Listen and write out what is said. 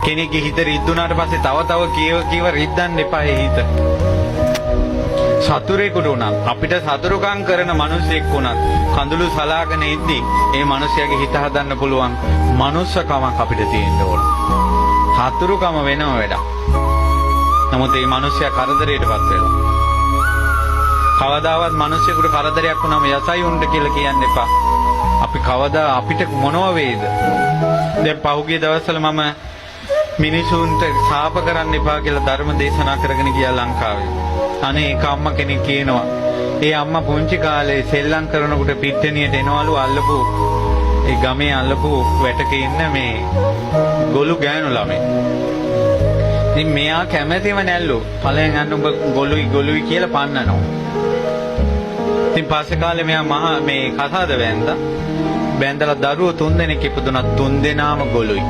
කෙනෙක්ගේ හිත රිද්දුනාට පස්සේ තව කීව රිද්දන්න එපා ඒ හිත. සතුරෙකුට උනත් අපිට සතුරුකම් කරන මිනිසෙක් උනත් කඳුළු සලාගෙන ඉද්දි ඒ මිනිසයාගේ හිත හදන්න පුළුවන් මනුස්සකමක් අපිට තියෙන්න ඕන. සතුරුකම වෙනම වැඩක්. නමුත් මේ මිනිසයා කරදරයටපත් වෙලා. කවදාවත් මිනිසෙකුට කරදරයක් වුණාම යසයි උන්ට කියලා කියන්න එපා. අපි කවදා අපිට මොනව වේද? දැන් පහුගිය දවස්වල මම මිනිසුන්ට ශාප කරන්න එපා කියලා ධර්ම දේශනා කරගෙන ගියා ලංකාවේ. අනේ එක අම්මා කෙනෙක් කියනවා ඒ අම්මා පුංචි කාලේ සෙල්ලම් කරනකොට පිට්ටනියට එනවලු අල්ලපු ඒ ගමේ අල්ලපු වැටක ඉන්න මේ ගොළු ගෑනු ළමයි. ඉතින් මෙයා කැමැතිම නැල්ලු ඵලයන් යන්න ඔබ ගොළුයි කියලා පන්නනවා. ඉතින් පස්සේ කාලේ මෙයා මේ කසාද බැන්දලා දරුවෝ 3 දෙනෙක් ඉපදුණා 3 දෙනාම ගොළුයි.